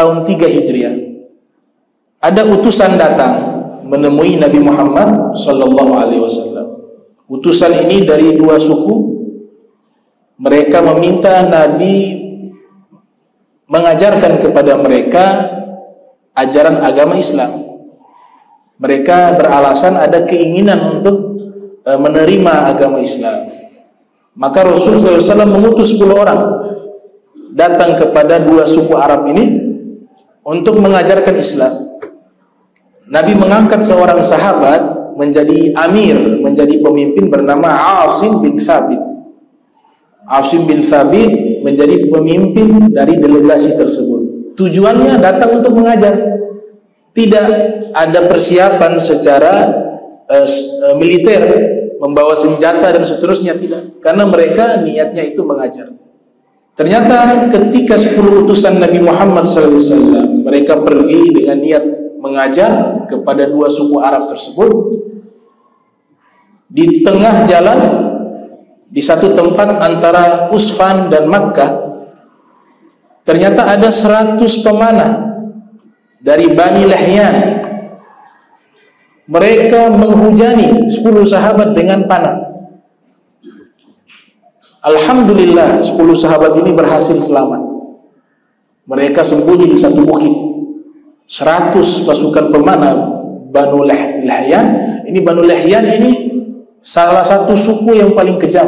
tahun 3 Hijriah, ada utusan datang menemui Nabi Muhammad sallallahu alaihi wasallam. Utusan ini dari 2 suku. Mereka meminta Nabi mengajarkan kepada mereka ajaran agama Islam. Mereka beralasan ada keinginan untuk menerima agama Islam. Maka Rasulullah SAW mengutus 10 orang datang kepada 2 suku Arab ini untuk mengajarkan Islam. Nabi mengangkat seorang sahabat menjadi amir, menjadi pemimpin bernama Asim bin Thabit. Asim bin Thabit menjadi pemimpin dari delegasi tersebut. Tujuannya datang untuk mengajar. Tidak ada persiapan secara militer, membawa senjata dan seterusnya, tidak. Karena mereka niatnya itu mengajar. Ternyata ketika 10 utusan Nabi Muhammad SAW, mereka pergi dengan niat mengajar kepada 2 suku Arab tersebut. Di tengah jalan, di satu tempat antara Usfan dan Makkah, ternyata ada 100 pemanah dari Bani Lihyan. Mereka menghujani 10 sahabat dengan panah. Alhamdulillah 10 sahabat ini berhasil selamat. Mereka sembunyi di satu bukit. 100 pasukan pemanah Banu Lihyan. Ini Banu Lihyan ini salah satu suku yang paling kejam.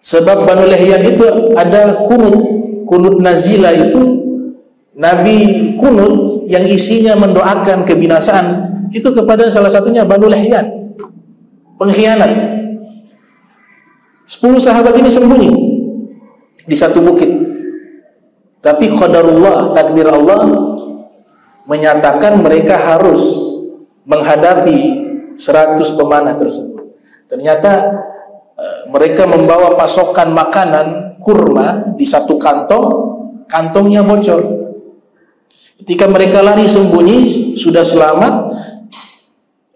Sebab Banu Lihyan itu ada kunut nazila itu, Nabi kunut yang isinya mendoakan kebinasaan itu kepada salah satunya Banu Lihyan, pengkhianat. 10 sahabat ini sembunyi di satu bukit. Tapi qadarullah, takdir Allah menyatakan mereka harus menghadapi 100 pemanah tersebut. Ternyata mereka membawa pasokan makanan kurma di satu kantong, kantongnya bocor. Ketika mereka lari sembunyi, sudah selamat,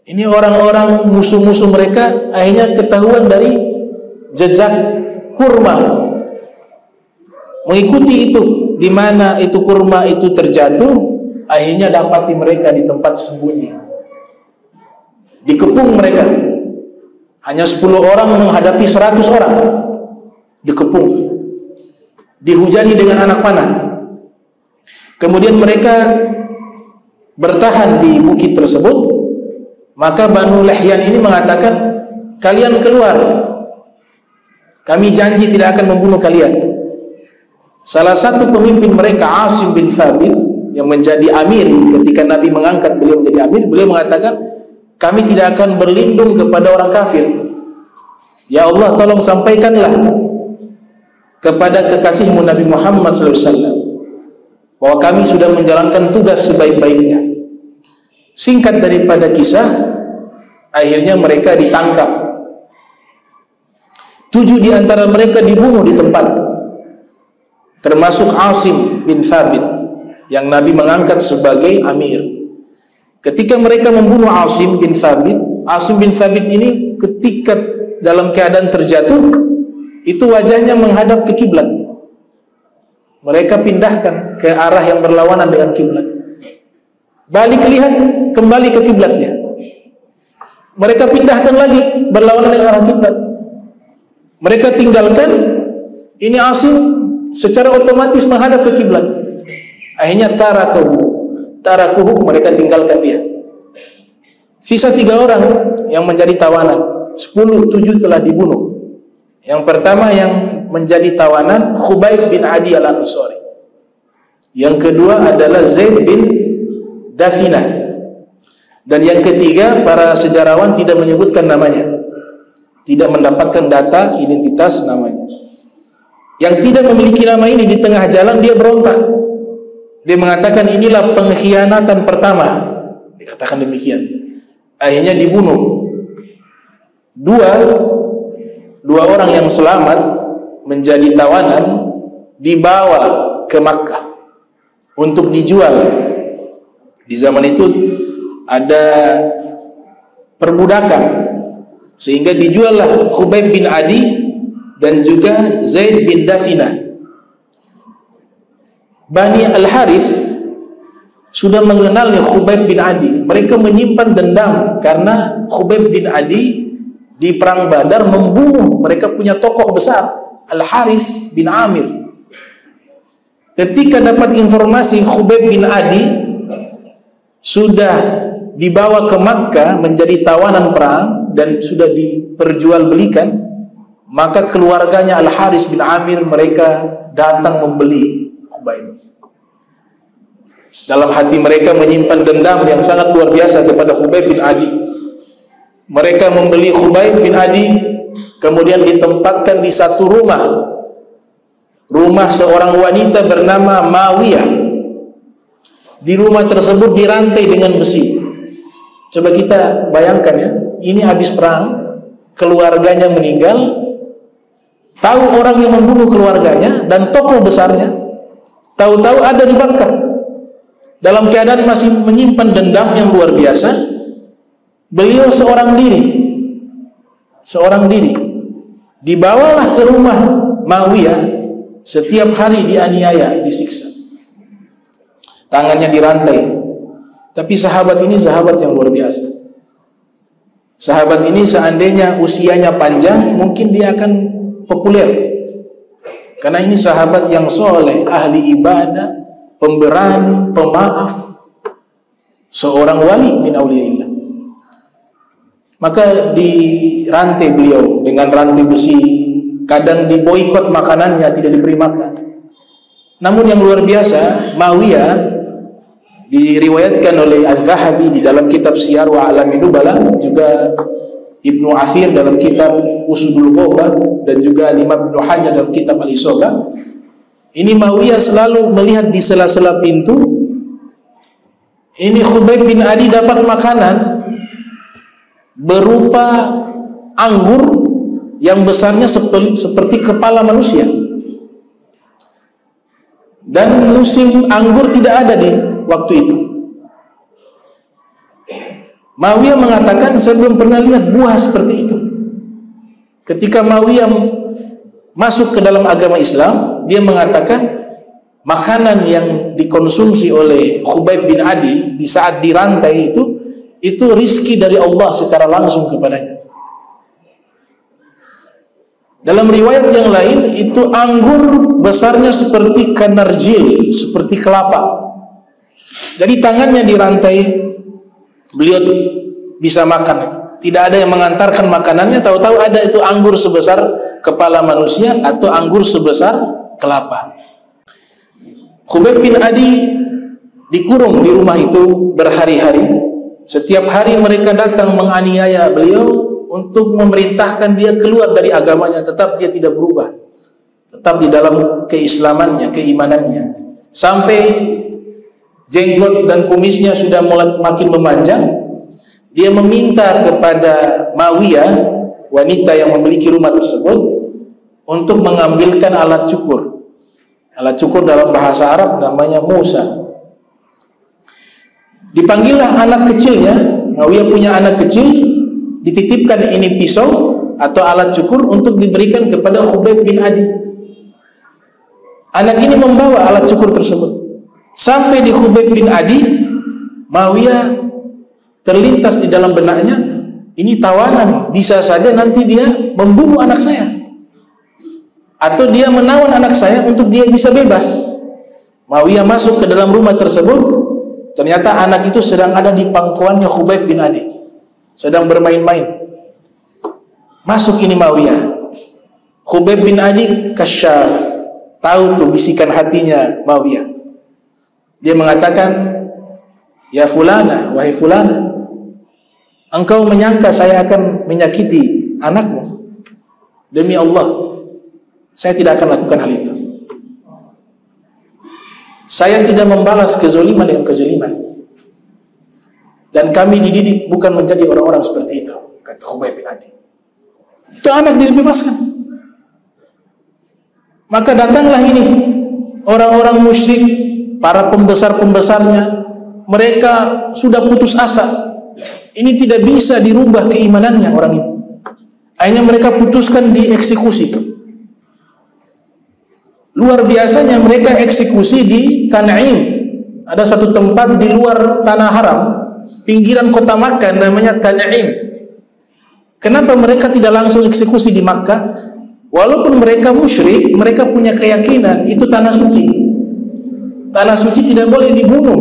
ini orang-orang musuh-musuh mereka akhirnya ketahuan dari jejak kurma, mengikuti itu, di mana itu kurma itu terjatuh, akhirnya dapati mereka di tempat sembunyi, dikepung mereka. Hanya 10 orang menghadapi 100 orang, dikepung, dihujani dengan anak panah. Kemudian mereka bertahan di bukit tersebut. Maka Banu Lihyan ini mengatakan, kalian keluar, kami janji tidak akan membunuh kalian. Salah satu pemimpin mereka, Asim bin Thabit, yang menjadi amir ketika Nabi mengangkat beliau menjadi amir, beliau mengatakan, kami tidak akan berlindung kepada orang kafir. Ya Allah, tolong sampaikanlah kepada kekasihmu Nabi Muhammad SAW bahwa kami sudah menjalankan tugas sebaik-baiknya. Singkat daripada kisah, akhirnya mereka ditangkap. 7 di antara mereka dibunuh di tempat, termasuk Asim bin Thabit yang Nabi mengangkat sebagai amir. Ketika mereka membunuh Asim bin Thabit ini ketika dalam keadaan terjatuh, itu wajahnya menghadap ke kiblat. Mereka pindahkan ke arah yang berlawanan dengan kiblat. Balik lihat, kembali ke kiblatnya. Mereka pindahkan lagi, berlawanan dengan arah kiblat. Mereka tinggalkan, ini Asim secara otomatis menghadap ke kiblat. Akhirnya tarakuhu, mereka tinggalkan dia. Sisa 3 orang yang menjadi tawanan. 7 telah dibunuh. Yang pertama yang menjadi tawanan Khubayb bin Adi al-Ansari. Yang kedua adalah Zaid bin Dafinah. Dan yang ketiga, para sejarawan tidak menyebutkan namanya, tidak mendapatkan data identitas namanya. Yang tidak memiliki nama ini di tengah jalan dia berontak. Dia mengatakan inilah pengkhianatan pertama. Dikatakan demikian. Akhirnya dibunuh. Dua orang yang selamat menjadi tawanan dibawa ke Makkah untuk dijual. Di zaman itu ada perbudakan, sehingga dijuallah Khubayb bin Adi dan juga Zaid bin Dafinah. Bani Al-Harith sudah mengenalnya Khubayb bin Adi. Mereka menyimpan dendam karena Khubayb bin Adi di perang Badar membunuh mereka punya tokoh besar, Al-Harith bin Amir. Ketika dapat informasi Khubayb bin Adi sudah dibawa ke Makkah menjadi tawanan perang dan sudah diperjualbelikan, maka keluarganya Al-Harith bin Amir mereka datang membeli Khubayb. Dalam hati mereka menyimpan dendam yang sangat luar biasa kepada Khubayb bin Adi. Mereka membeli Khubayb bin Adi, kemudian ditempatkan di satu rumah seorang wanita bernama Mawiyah. Di rumah tersebut dirantai dengan besi. Coba kita bayangkan ya, ini habis perang, keluarganya meninggal, tahu orang yang membunuh keluarganya dan tokoh besarnya, tahu-tahu ada di Makkah. Dalam keadaan masih menyimpan dendam yang luar biasa, beliau seorang diri dibawalah ke rumah Mawiyah, setiap hari dianiaya, disiksa, tangannya dirantai. Tapi sahabat ini sahabat yang luar biasa. Sahabat ini seandainya usianya panjang, mungkin dia akan populer, karena ini sahabat yang soleh, ahli ibadah, pemberani, pemaaf, seorang wali min auliyaillah. Maka dirantai beliau dengan rantai besi, kadang diboikot makanannya, tidak diberi makan. Namun yang luar biasa, Mawiyah diriwayatkan oleh Az-Zahabi di dalam kitab Siyar wa A'lamin Nubala, juga Ibnu Athir dalam kitab Usudul Ghobah, dan juga Imam Ibnu Hajar dalam kitab Al-Isobah. Ini Mawiyah selalu melihat di sela-sela pintu, ini Khubayb bin Adi dapat makanan berupa anggur yang besarnya seperti kepala manusia. Dan musim anggur tidak ada di waktu itu. Mawiyah mengatakan, saya belum pernah lihat buah seperti itu. Ketika Mawiyah masuk ke dalam agama Islam, dia mengatakan makanan yang dikonsumsi oleh Khubayb bin Adi di saat dirantai itu rizki dari Allah secara langsung kepadanya. Dalam riwayat yang lain, itu anggur besarnya seperti kanarjil, seperti kelapa. Jadi tangannya dirantai, beliau bisa makan itu. Tidak ada yang mengantarkan makanannya, tahu-tahu ada itu anggur sebesar kepala manusia atau anggur sebesar kelapa. Khubayb bin Adi dikurung di rumah itu berhari-hari. Setiap hari mereka datang menganiaya beliau untuk memerintahkan dia keluar dari agamanya, tetap dia tidak berubah, tetap di dalam keislamannya, keimanannya, sampai jenggot dan kumisnya sudah mulai makin memanjang. Dia meminta kepada Mawiyah, wanita yang memiliki rumah tersebut, untuk mengambilkan alat cukur. Alat cukur dalam bahasa Arab namanya Musa. Dipanggillah anak kecilnya. Mawiyah punya anak kecil, dititipkan ini pisau atau alat cukur untuk diberikan kepada Khubayb bin Adi. Anak ini membawa alat cukur tersebut. Sampai di Khubayb bin Adi, Mawiyah terlintas di dalam benaknya, ini tawanan, bisa saja nanti dia membunuh anak saya, atau dia menawan anak saya untuk dia bisa bebas. Mawiyah masuk ke dalam rumah tersebut, ternyata anak itu sedang ada di pangkuannya Khubayb bin Adi, sedang bermain-main. Masuk ini Mawiyah. Khubayb bin Adi kasyaf, tahu tuh bisikan hatinya Mawiyah. Dia mengatakan, ya fulana, wahai fulana, engkau menyangka saya akan menyakiti anakmu? Demi Allah, saya tidak akan lakukan hal itu. Saya tidak membalas kezaliman dengan kezaliman. Dan kami dididik bukan menjadi orang-orang seperti itu, kata Khubayb bin Adi. Itu anak dibebaskan. Maka datanglah ini orang-orang musyrik, para pembesar-pembesarnya. Mereka sudah putus asa, ini tidak bisa dirubah keimanannya orang ini. Akhirnya mereka putuskan dieksekusi. Luar biasanya mereka eksekusi di Tan'im. Ada satu tempat di luar tanah haram, pinggiran kota Makkah, namanya Tan'im. Kenapa mereka tidak langsung eksekusi di Makkah? Walaupun mereka musyrik, mereka punya keyakinan itu tanah suci. Tanah suci tidak boleh dibunuh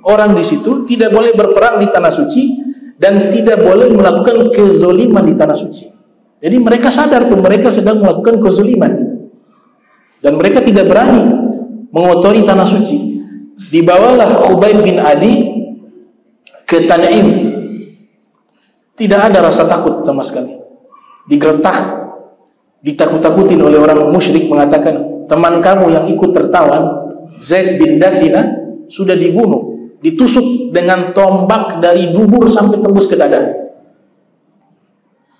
orang di situ, tidak boleh berperang di tanah suci, dan tidak boleh melakukan kezoliman di tanah suci. Jadi mereka sadar tuh mereka sedang melakukan kezoliman. Dan mereka tidak berani mengotori tanah suci. Dibawalah Khubayb bin Adi ke Tan'im. Tidak ada rasa takut sama sekali. Digertak, ditakut-takutin oleh orang musyrik, mengatakan, teman kamu yang ikut tertawan, Zaid bin Dathina, sudah dibunuh, ditusuk dengan tombak dari dubur sampai tembus ke dada.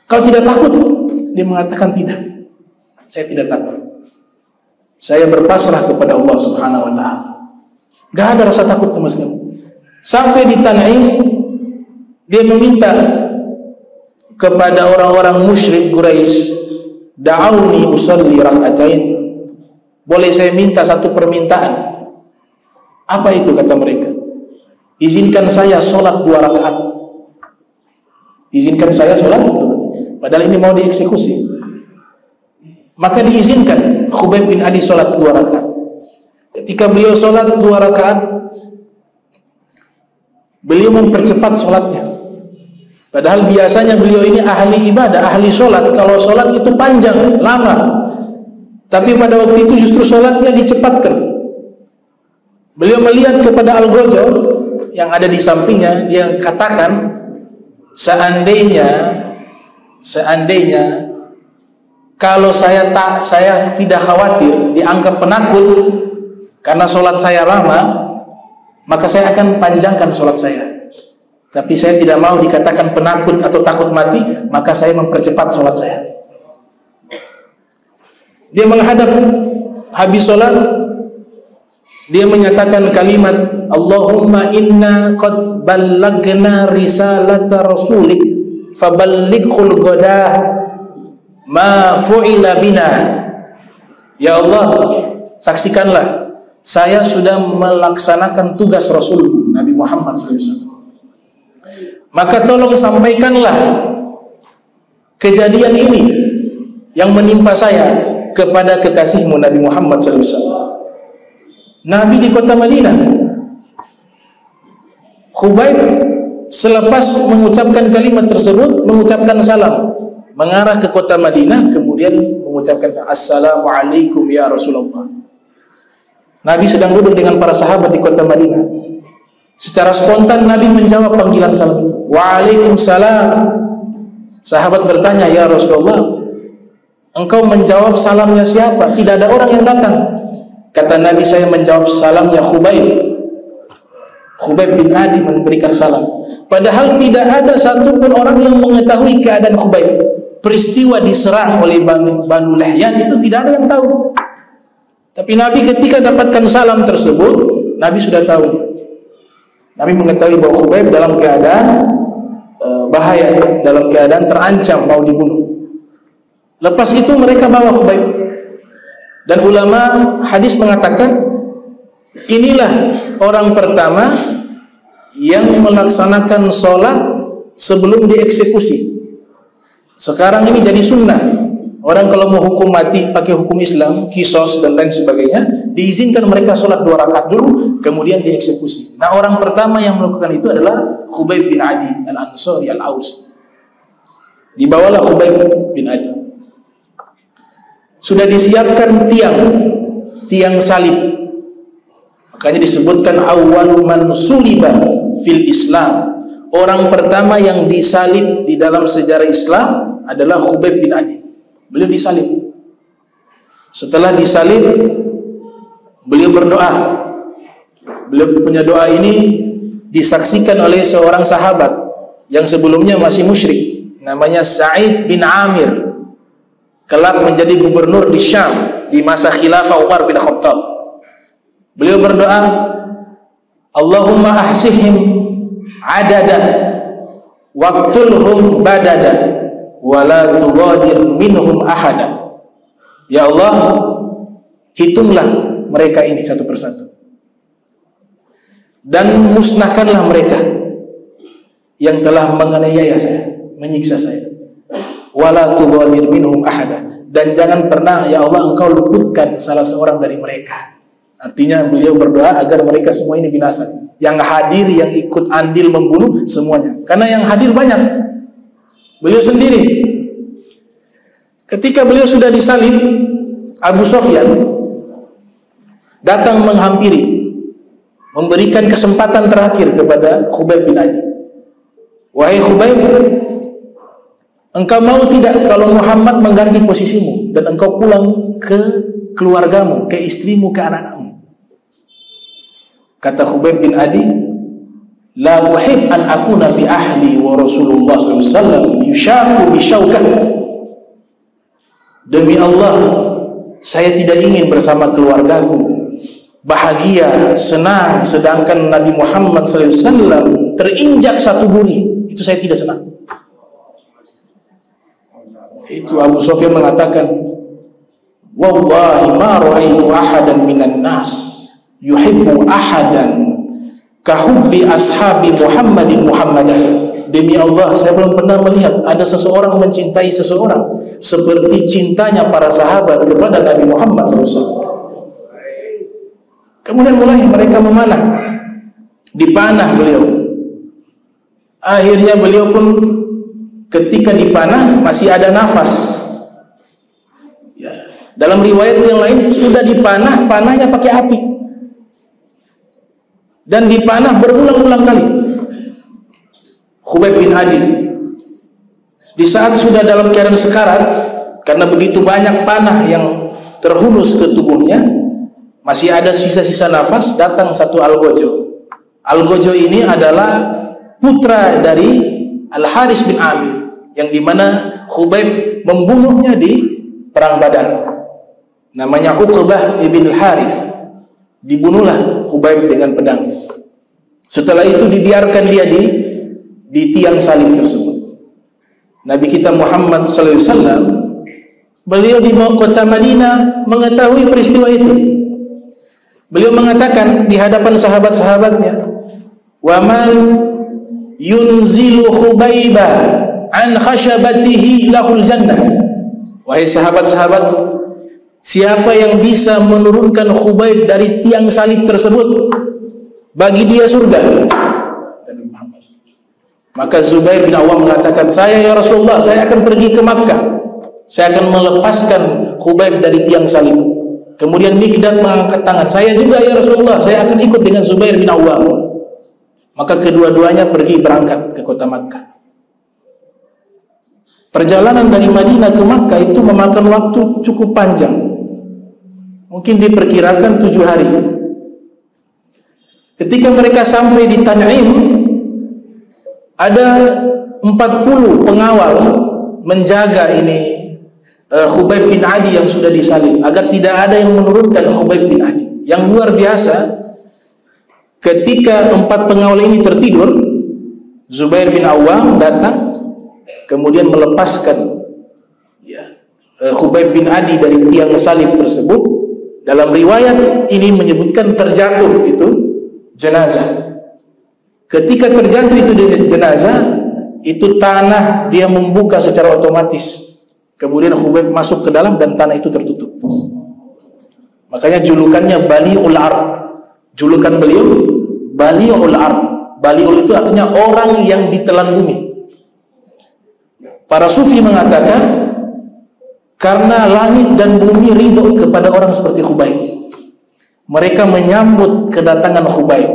Kau tidak takut? Dia mengatakan tidak. Saya tidak takut. Saya berpasrah kepada Allah Subhanahu wa ta'ala. Gak ada rasa takut sama sekali. Sampai di Tan'im, dia meminta kepada orang-orang musyrik Quraisy, da'auni usalli rak'atain. Boleh saya minta satu permintaan? Apa itu kata mereka? Izinkan saya sholat 2 rakaat. Izinkan saya sholat. Padahal ini mau dieksekusi. Maka diizinkan Khubayb bin Adi sholat 2 rakaat. Ketika beliau sholat 2 rakaat, beliau mempercepat sholatnya. Padahal biasanya beliau ini ahli ibadah, ahli sholat. Kalau sholat itu panjang, lama. Tapi pada waktu itu justru sholatnya dicepatkan. Beliau melihat kepada Al-Ghajjal yang ada di sampingnya, dia katakan, seandainya kalau saya tidak khawatir dianggap penakut karena sholat saya lama, maka saya akan panjangkan sholat saya. Tapi saya tidak mau dikatakan penakut atau takut mati, maka saya mempercepat sholat saya. Dia menghadap, habis sholat, dia menyatakan kalimat, Allahumma inna qad ballagna risalata rasulik faballighul ghadah ma fu'ila bina. Ya Allah, saksikanlah saya sudah melaksanakan tugas Rasul Nabi Muhammad SAW. Maka tolong sampaikanlah kejadian ini yang menimpa saya kepada kekasihmu Nabi Muhammad SAW. Nabi di kota Madinah. Khubayb selepas mengucapkan kalimat tersebut, mengucapkan salam, mengarah ke kota Madinah, kemudian mengucapkan Assalamualaikum ya Rasulullah. Nabi sedang duduk dengan para sahabat di kota Madinah. Secara spontan Nabi menjawab panggilan salam itu. Waalaikumsalam. Sahabat bertanya, ya Rasulullah, engkau menjawab salamnya siapa? Tidak ada orang yang datang. Kata Nabi, saya menjawab salamnya Khubayb. Khubayb bin Adi memberikan salam. Padahal tidak ada satupun orang yang mengetahui keadaan Khubayb. Peristiwa diserang oleh Banu Lahyan itu tidak ada yang tahu. Tapi Nabi ketika dapatkan salam tersebut, Nabi sudah tahu. Nabi mengetahui bahwa Khubayb dalam keadaan bahaya, dalam keadaan terancam mau dibunuh. Lepas itu mereka bawa Khubayb. Dan ulama hadis mengatakan, inilah orang pertama yang melaksanakan sholat sebelum dieksekusi. Sekarang ini jadi sunnah. Orang kalau mau hukum mati pakai hukum Islam, kisos dan lain sebagainya, diizinkan mereka sholat 2 rakaat dulu, kemudian dieksekusi. Nah, orang pertama yang melakukan itu adalah Khubayb bin Adi Al-Ansari Al-Aus. Dibawalah Khubayb bin Adi. Sudah disiapkan tiang salib. Makanya disebutkan awwalu man suliba fil Islam. Orang pertama yang disalib di dalam sejarah Islam adalah Khubayb bin Adi. Beliau disalib. Setelah disalib, beliau berdoa. Beliau punya doa ini disaksikan oleh seorang sahabat yang sebelumnya masih musyrik, namanya Sa'id bin Amir. Kelak menjadi gubernur di Syam di masa khilafah Umar bin Khattab. Beliau berdoa, Allahumma ahsihim adada waqtulhum badada wala tughadir minhum ahada. Ya Allah, hitunglah mereka ini satu persatu dan musnahkanlah mereka yang telah menganiaya saya, menyiksa saya. Wala tughadir minhum ahada, dan jangan pernah ya Allah engkau luputkan salah seorang dari mereka. Artinya beliau berdoa agar mereka semua ini binasa. Yang hadir, yang ikut andil membunuh semuanya. Karena yang hadir banyak. Beliau sendiri. Ketika beliau sudah disalib, Abu Sufyan datang menghampiri, memberikan kesempatan terakhir kepada Khubayb bin Adi. Wahai Khubayb, engkau mau tidak kalau Muhammad mengganti posisimu dan engkau pulang ke keluargamu, ke istrimu, ke anak-anakmu? Kata Khubayb bin Adi, la uhib an akuna fi ahli wa Rasulullah sallallahu alaihi wasallam yushaku bi syaukah. Demi Allah, saya tidak ingin bersama keluargaku bahagia, senang, sedangkan Nabi Muhammad sallallahu alaihi wasallam terinjak satu duri. Itu saya tidak senang. Itu Abu Sufyan mengatakan, wallahi ma ra'aitu ahadan minan nas yuhibbu ahadan kahubbi ashabi Muhammadan. Demi Allah, saya belum pernah melihat ada seseorang mencintai seseorang seperti cintanya para sahabat kepada Nabi Muhammad SAW. Kemudian mulai mereka memanah, dipanah beliau. Akhirnya beliau pun ketika dipanah masih ada nafas. Ya. Dalam riwayat yang lain sudah dipanah, panahnya pakai api. Dan dipanah berulang-ulang kali. Khubayb bin Adi di saat sudah dalam keadaan sekarat, karena begitu banyak panah yang terhunus ke tubuhnya, masih ada sisa-sisa nafas, datang satu Al-Gojo. Al-Gojo ini adalah putra dari Al-Haris bin Amir, yang dimana Khubayb membunuhnya di perang Badar. Namanya Uqbah ibn Al-Harith. Dibunuhlah Khubayb dengan pedang. Setelah itu dibiarkan dia di tiang salib tersebut. Nabi kita Muhammad SAW, beliau di kota Madinah mengetahui peristiwa itu. Beliau mengatakan di hadapan sahabat-sahabatnya, wa man yunzilu Khubayba an khashabatihi lahul jannah. Wahai sahabat-sahabatku, siapa yang bisa menurunkan Khubayb dari tiang salib tersebut, bagi dia surga. Maka Zubair bin Awam mengatakan, saya ya Rasulullah, saya akan pergi ke Makkah, saya akan melepaskan Khubayb dari tiang salib. Kemudian Mikdad mengangkat tangan, saya juga ya Rasulullah, saya akan ikut dengan Zubair bin Awam. Maka kedua-duanya pergi berangkat ke kota Makkah. Perjalanan dari Madinah ke Makkah itu memakan waktu cukup panjang. Mungkin diperkirakan 7 hari. Ketika mereka sampai di Tan'im, ada 40 pengawal menjaga ini Khubayb bin Adi yang sudah disalib, agar tidak ada yang menurunkan Khubayb bin Adi. Yang luar biasa, ketika 4 pengawal ini tertidur, Zubair bin Awam datang, kemudian melepaskan Khubayb bin Adi dari tiang salib tersebut. Dalam riwayat ini menyebutkan terjatuh itu jenazah. Ketika terjatuh itu jenazah, itu tanah dia membuka secara otomatis. Kemudian Khubayb masuk ke dalam dan tanah itu tertutup. Makanya julukannya Bali'ul Ard. Julukan beliau Bali'ul Ard. Bali'ul itu artinya orang yang ditelan bumi. Para sufi mengatakan, karena langit dan bumi ridho kepada orang seperti Khubayb, mereka menyambut kedatangan Khubayb.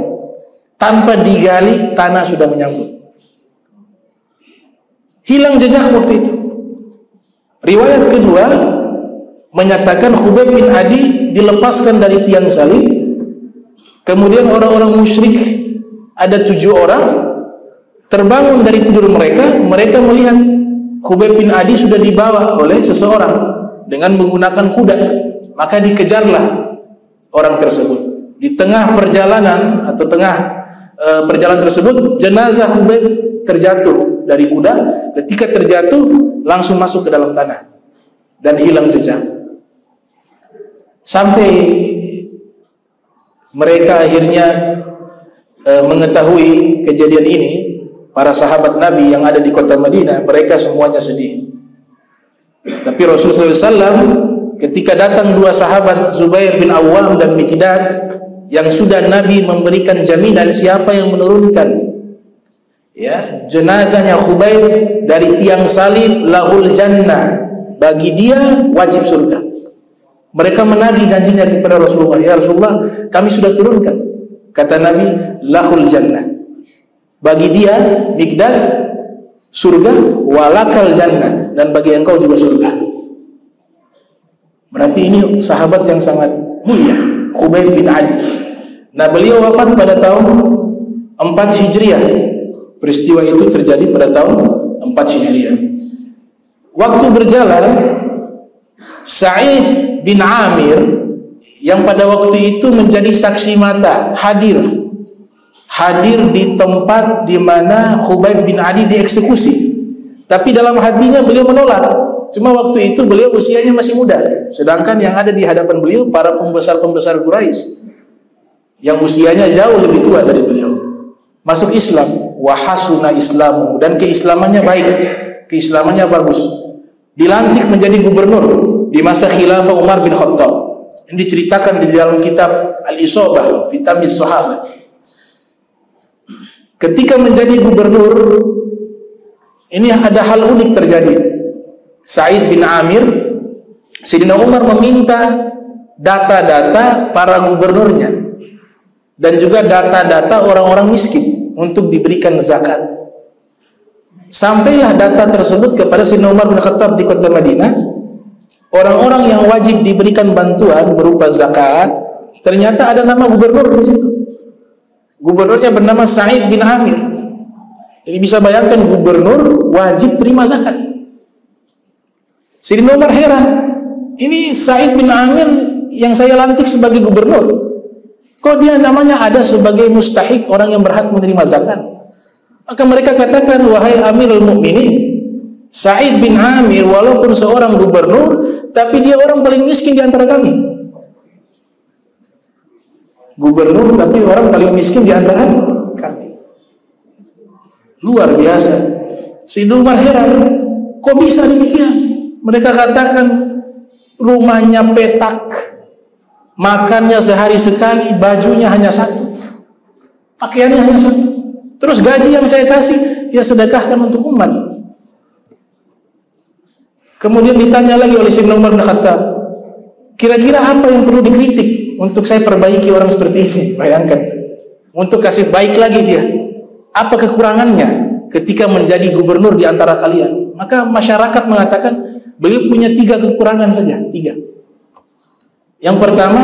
Tanpa digali, tanah sudah menyambut. Hilang jejak waktu itu. Riwayat kedua menyatakan Khubayb bin Adi dilepaskan dari tiang salib. Kemudian orang-orang musyrik, ada 7 orang, terbangun dari tidur mereka. Mereka melihat Khubayb bin Adi sudah dibawa oleh seseorang dengan menggunakan kuda. Maka dikejarlah orang tersebut. Di tengah perjalanan atau tengah perjalanan tersebut, jenazah Khubayb terjatuh dari kuda. Ketika terjatuh, langsung masuk ke dalam tanah dan hilang jejak. Sampai mereka akhirnya mengetahui kejadian ini, para sahabat Nabi yang ada di kota Madinah, mereka semuanya sedih. Tapi Rasulullah SAW ketika datang dua sahabat, Zubair bin Awwam dan Miqdad, yang sudah Nabi memberikan jaminan siapa yang menurunkan jenazahnya Khubayb dari tiang salib, lahul jannah, bagi dia wajib surga. Mereka menagih janjinya kepada Rasulullah, ya Rasulullah, kami sudah turunkan. Kata Nabi, lahul jannah, bagi dia Miqdad surga, walakal jannah, dan bagi engkau juga surga. Berarti ini sahabat yang sangat mulia, Khubayb bin Adi. Nah, beliau wafat pada tahun 4 Hijriah. Peristiwa itu terjadi pada tahun 4 Hijriah. Waktu berjalan, Sa'id bin Amir yang pada waktu itu menjadi saksi mata, hadir di tempat di mana Khubayb bin Adi dieksekusi. Tapi dalam hatinya beliau menolak. Cuma waktu itu beliau usianya masih muda, sedangkan yang ada di hadapan beliau para pembesar-pembesar Quraisy yang usianya jauh lebih tua dari beliau. Masuk Islam, wa hasuna islamu, dan keislamannya baik, keislamannya bagus. Dilantik menjadi gubernur di masa khilafah Umar bin Khattab. Ini diceritakan di dalam kitab Al-Isobah fi Tamyiz Sahabah. Ketika menjadi gubernur, ini ada hal unik terjadi. Sa'id bin Amir, Sayyidina Umar meminta data-data para gubernurnya dan juga data-data orang-orang miskin untuk diberikan zakat. Sampailah data tersebut kepada Sayyidina Umar bin Khattab di kota Madinah. Orang-orang yang wajib diberikan bantuan berupa zakat, ternyata ada nama gubernur di situ. Gubernurnya bernama Sa'id bin Amir. Jadi bisa bayangkan gubernur wajib terima zakat. Sayyidina Umar heran, ini Sa'id bin Amir yang saya lantik sebagai gubernur, kok dia namanya ada sebagai mustahik, orang yang berhak menerima zakat? Maka mereka katakan, wahai Amirul Mukminin, Sa'id bin Amir walaupun seorang gubernur, tapi dia orang paling miskin di antara kami. Gubernur tapi orang paling miskin di antara kami. Luar biasa. Sayyidina Umar heran, kok bisa demikian? Mereka katakan rumahnya petak, makannya sehari sekali, bajunya hanya satu, pakaiannya hanya satu. Terus gaji yang saya kasih, ya sedekahkan untuk umat. Kemudian ditanya lagi oleh Sayyidina Umar bin Khattab, kira-kira apa yang perlu dikritik untuk saya perbaiki orang seperti ini? Bayangkan, untuk kasih baik lagi dia, apa kekurangannya ketika menjadi gubernur di antara kalian? Maka masyarakat mengatakan beliau punya 3 kekurangan saja, 3. Yang pertama,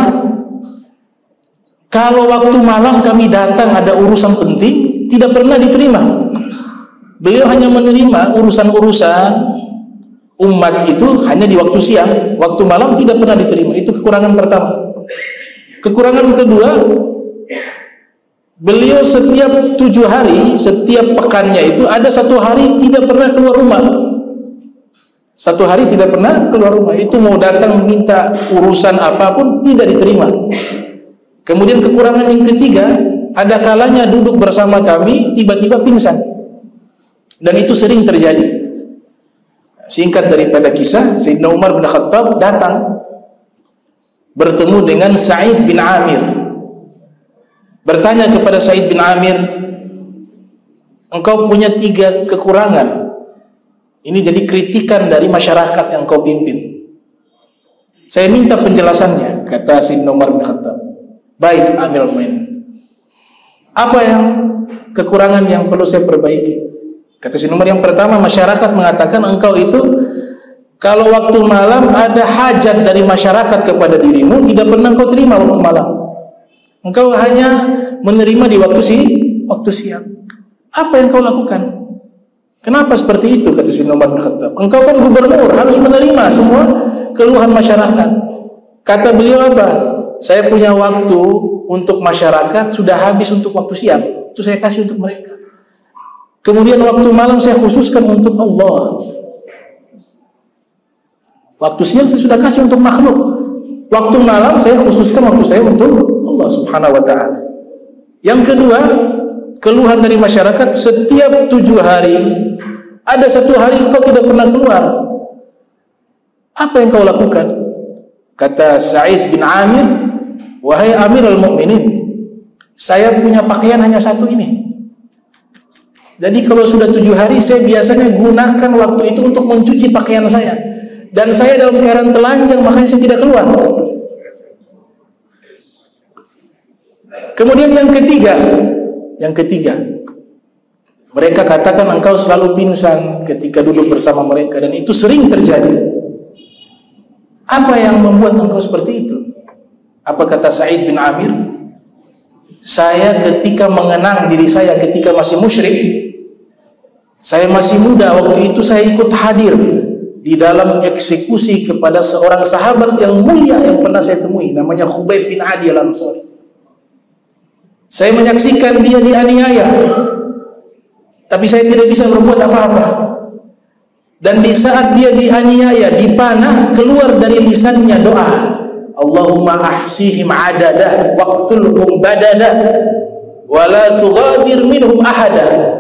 kalau waktu malam kami datang ada urusan penting, tidak pernah diterima. Beliau hanya menerima urusan-urusan umat itu hanya di waktu siang, waktu malam tidak pernah diterima. Itu kekurangan pertama. Kekurangan kedua, beliau setiap 7 hari, setiap pekannya itu ada 1 hari tidak pernah keluar rumah. 1 hari tidak pernah keluar rumah. Itu mau datang minta urusan apapun tidak diterima. Kemudian kekurangan yang ketiga, ada kalanya duduk bersama kami tiba-tiba pingsan. Dan itu sering terjadi. Singkat daripada kisah, Sayyidina Umar bin Khattab datang bertemu dengan Sa'id bin Amir. Bertanya kepada Sa'id bin Amir, engkau punya 3 kekurangan. Ini jadi kritikan dari masyarakat yang kau pimpin. Saya minta penjelasannya, kata Sayyidina Umar bin Khattab. Baik, Amirul Mukminin. Apa yang kekurangan yang perlu saya perbaiki? Kata Sayyidina Umar, yang pertama, masyarakat mengatakan engkau itu kalau waktu malam ada hajat dari masyarakat kepada dirimu, tidak pernah engkau terima waktu malam. Engkau hanya menerima di waktu siang. Apa yang kau lakukan? Kenapa seperti itu? Kata Sayyidina Umar bin Khattab. Engkau kan gubernur, harus menerima semua keluhan masyarakat. Kata beliau apa? Saya punya waktu untuk masyarakat, sudah habis untuk waktu siang. Itu saya kasih untuk mereka. Kemudian waktu malam saya khususkan untuk Allah. Waktu siang saya sudah kasih untuk makhluk. waktu malam saya khususkan waktu saya untuk Allah Subhanahu wa ta'ala. Yang kedua, keluhan dari masyarakat, setiap 7 hari ada 1 hari engkau tidak pernah keluar. Apa yang kau lakukan? Kata Sa'id bin Amir, wahai Amirul Mukminin, saya punya pakaian hanya 1 ini. Jadi kalau sudah 7 hari saya biasanya gunakan waktu itu untuk mencuci pakaian saya. Dan saya dalam keadaan telanjang, makanya saya tidak keluar. Kemudian yang ketiga, mereka katakan engkau selalu pingsan ketika duduk bersama mereka, dan itu sering terjadi. Apa yang membuat engkau seperti itu? Apa kata Sa'id bin Amir? Saya ketika mengenang diri saya ketika masih musyrik, saya masih muda, waktu itu saya ikut hadir di dalam eksekusi kepada seorang sahabat yang mulia yang pernah saya temui, namanya Khubayb bin Adi al-Ansari. Saya menyaksikan dia dianiaya, tapi saya tidak bisa berbuat apa-apa. Dan di saat dia dianiaya, dipanah, keluar dari lisannya doa, Allahumma ahsihim adada waqtulhum badada wala tughadir minhum ahada.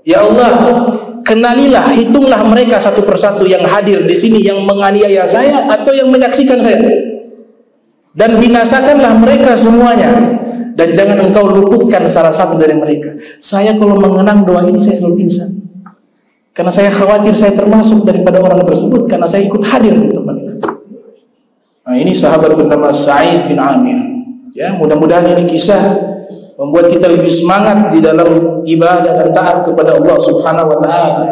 Ya Allah, kenalilah, hitunglah mereka satu persatu yang hadir di sini, yang menganiaya saya atau yang menyaksikan saya, dan binasakanlah mereka semuanya, dan jangan engkau luputkan salah satu dari mereka. Saya kalau mengenang doa ini saya selalu pingsan, karena saya khawatir saya termasuk daripada orang tersebut, karena saya ikut hadir di tempat itu. Nah, ini sahabat bernama Sa'id bin Amir. Ya, mudah-mudahan ini kisah membuat kita lebih semangat di dalam ibadah dan taat kepada Allah Subhanahu wa ta'ala.